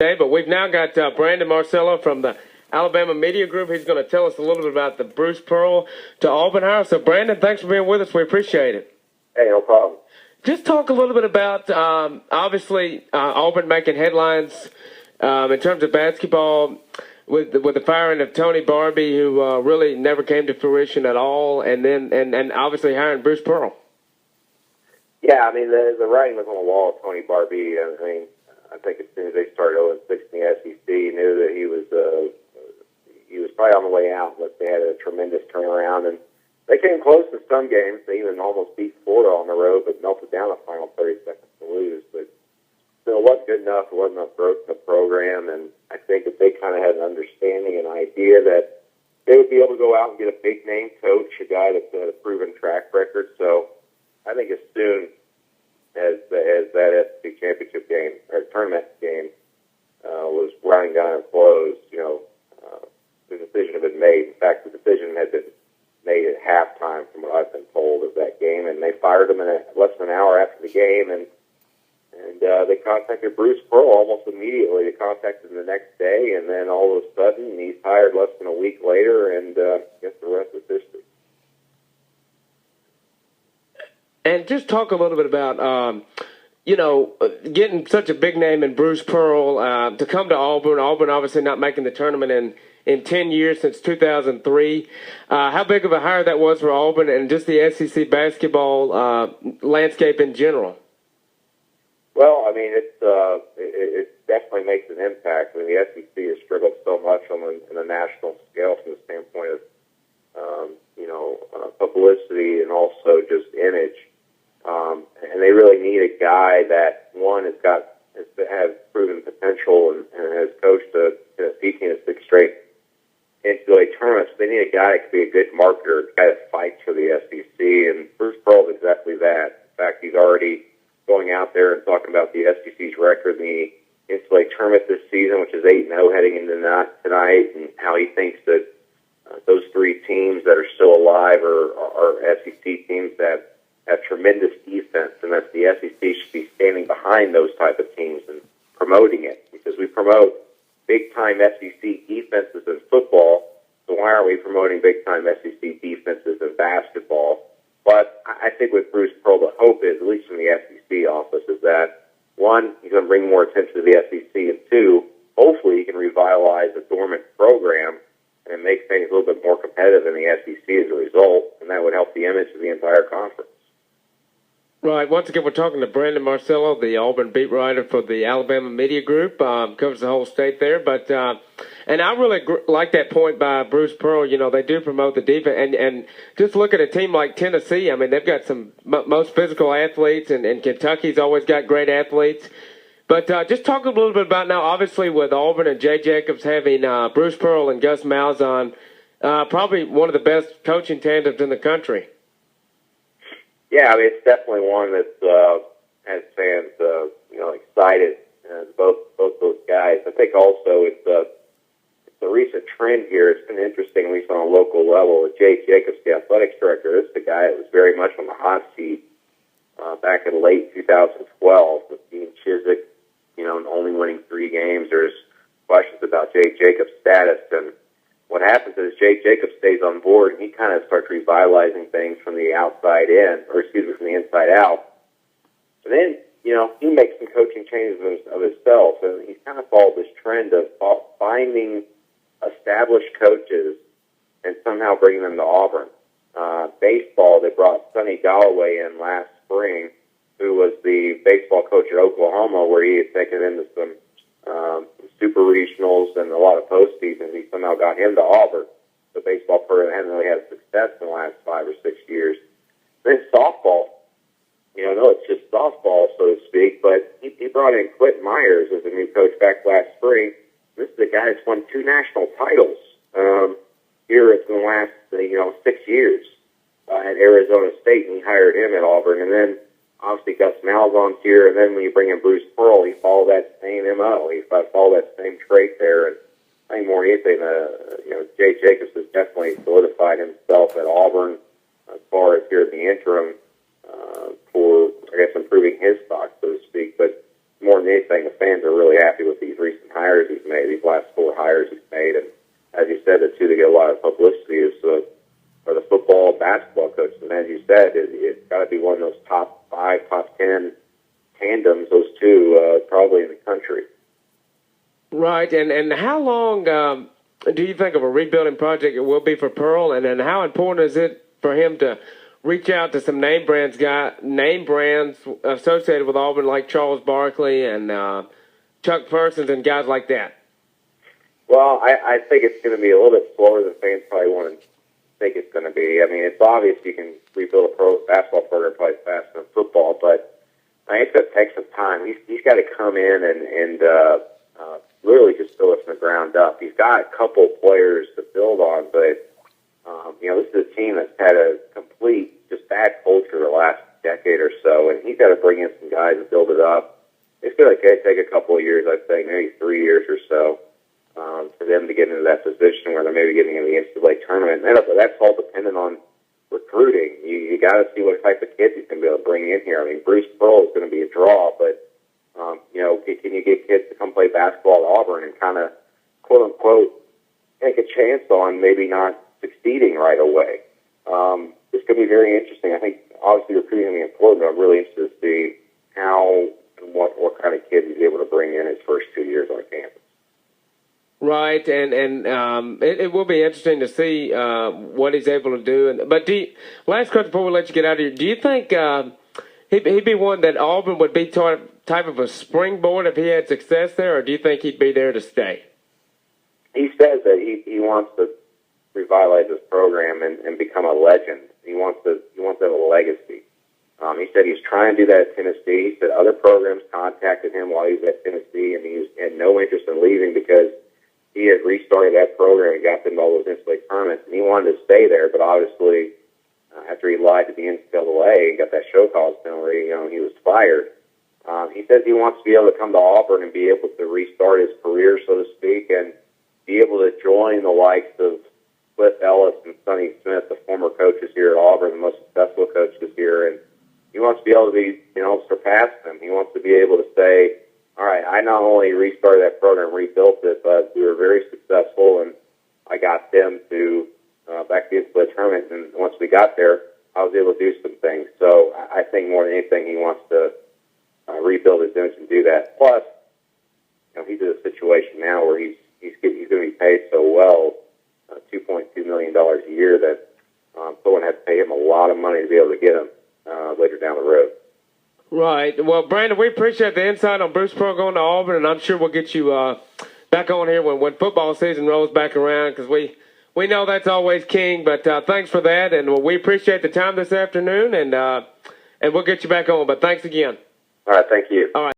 Okay, but we've now got Brandon Marcello from the Alabama Media Group. He's going to tell us a little bit about the Bruce Pearl to Auburn hire. So, Brandon, thanks for being with us. We appreciate it. Hey, no problem. Just talk a little bit about, obviously, Auburn making headlines in terms of basketball with the firing of Tony Barbie, who really never came to fruition at all, and then and obviously hiring Bruce Pearl. Yeah, I mean, the writing was on the wall of Tony Barbie. I mean, I think as soon as they started 0-6 in the SEC, knew that he was probably on the way out. But they had a tremendous turnaround, and they came close in some games. They even almost beat Florida on the road, but melted down the final 30 seconds to lose. But still, it wasn't good enough. It wasn't enough growth in the program, and I think that they kind of had an understanding and idea that they would be able to go out and get a big name coach, a guy that's had a proven track record. So I think as soon as that SEC championship game or tournament game was winding down and closed, the decision had been made. In fact, the decision had been made at halftime, from what I've been told, of that game, and they fired him in less than an hour after the game, and they contacted Bruce Pearl almost immediately. They contacted him the next day, and then all of a sudden he's hired less than a week later, and I guess the rest is history. And just talk a little bit about, getting such a big name in Bruce Pearl to come to Auburn. Auburn obviously not making the tournament in 10 years since 2003. How big of a hire that was for Auburn and just the SEC basketball landscape in general? Well, I mean, it definitely makes an impact. I mean, the SEC has struggled so much on the national scale from the standpoint of, publicity and also just image. And they really need a guy that, one, has proven potential and has coached a team in 6 straight NCAA tournaments. They need a guy that can be a good marketer, a guy that fights for the SEC, and Bruce Pearl is exactly that. In fact, he's already going out there and talking about the SEC's record in the NCAA tournament this season, which is 8-0 heading into tonight, and how he thinks that those 3 teams that are still alive are SEC teams that have tremendous defense, and that the SEC should be standing behind those type of teams and promoting it, because we promote big-time SEC defenses in football, so why aren't we promoting big-time SEC defenses in basketball? But I think with Bruce Pearl, the hope is, at least from the SEC office, is that, 1, he's going to bring more attention to the SEC, and 2, hopefully he can revitalize a dormant program and make things a little bit more competitive in the SEC as a result, and that would help the image of the entire conference. Right. Once again, we're talking to Brandon Marcello, the Auburn beat writer for the Alabama Media Group. Covers the whole state there. But and I really like that point by Bruce Pearl. They do promote the defense. And just look at a team like Tennessee. I mean, they've got some most physical athletes, and Kentucky's always got great athletes. But just talk a little bit about now, obviously, with Auburn and Jay Jacobs having Bruce Pearl and Gus Malzahn, probably one of the best coaching tandems in the country. Yeah, I mean, it's definitely one that has fans, excited. Both those guys. I think also it's a recent trend here. It's been interesting, at least on a local level. Jay Jacobs, the athletics director, this is the guy that was very much on the hot seat back in late 2012 with Dean Chizik, and only winning 3 games. There's questions about Jay Jacobs' status, and what happens is Jay Jacobs stays on board, and he kind of starts revitalizing things from the outside in, from the inside out. And then, he makes some coaching changes of himself, and he's kind of followed this trend of finding established coaches and somehow bringing them to Auburn. Baseball, they brought Sonny Galloway in last spring, who was the baseball coach at Oklahoma, where he had taken into some super regionals and a lot of postseasons. He somehow got him to Auburn. The baseball program hasn't really had success in the last 5 or 6 years. Then softball, no, it's just softball, so to speak, but he brought in Quentin Myers as a new coach back last spring. This is a guy that's won 2 national titles here in the last 6 years at Arizona State, and he hired him at Auburn. And then obviously Gus Malzahn's here, and then when you bring in Bruce Pearl, he followed that same MO. He followed that same trait there, and I think more than anything, Jay Jacobs has definitely solidified himself at Auburn as far as here in the interim for, I guess, improving his stock, so to speak. But more than anything, the fans are really happy with these recent hires he's made. And as you said, the two that get a lot of publicity are the football and basketball coaches. And as you said, it's got to be one of those top 5, top 10 tandems, those two, probably in the country. Right, and how long do you think of a rebuilding project it will be for Pearl, and then how important is it for him to reach out to some name brands associated with Auburn like Charles Barkley and Chuck Parsons and guys like that? Well, I think it's going to be a little bit slower than fans probably want to think it's going to be. I mean, it's obvious you can rebuild a pro basketball program probably faster than football, but I think it's going to take some time. He's got to come in and really just build it from the ground up. He's got a couple players to build on, but this is a team that's had a complete just bad culture the last decade or so, and he's got to bring in some guys and build it up. It's going to take a couple of years, I think, maybe 3 years or so, for them to get into that position where they're maybe getting in the NCAA tournament. And that's all dependent on recruiting. You got to see what type of kids he's going to be able to bring in here. I mean, Bruce Pearl is going to be a draw, but can you get kids to come play basketball at Auburn and kind of, quote unquote, take a chance on maybe not succeeding right away? It's going to be very interesting. I think obviously recruiting is important, but I'm really interested to see how and what kind of kids he's able to bring in his first 2 years on campus. Right, and it will be interesting to see what he's able to do. But last question before we let you get out of here, do you think he'd be one that Auburn would be type of a springboard if he had success there, or do you think he'd be there to stay? He says that he wants to revitalize his program and become a legend. He wants to have a legacy. He said he's trying to do that at Tennessee. He said other programs contacted him while he was at Tennessee, and he had no interest in leaving because he had restarted that program and got them all those NCAA tournaments, and he wanted to stay there. But obviously, after he lied to the NCAA and got that show cause penalty, he was fired. He says he wants to be able to come to Auburn and be able to restart his career, so to speak, and be able to join the likes of Cliff Ellis and Sonny Smith, the former coaches here at Auburn, the most successful coaches here, and he wants to be able to surpass them. He wants to be able to say, all right, I not only restarted that program, rebuilt it, but we were very successful, and I got them to back to the NCAA tournament, and once we got there, I was able to do some things. So I think more than anything, he wants to rebuild his image and do that. Plus, he's in a situation now where he's going to be paid so well, $2.2 million a year, that someone has to pay him a lot of money to be able to get him later down the road. Right. Well, Brandon, we appreciate the insight on Bruce Pearl going to Auburn, and I'm sure we'll get you back on here when football season rolls back around, because we know that's always king. But thanks for that, and we appreciate the time this afternoon, and we'll get you back on. But thanks again. All right. Thank you. All right.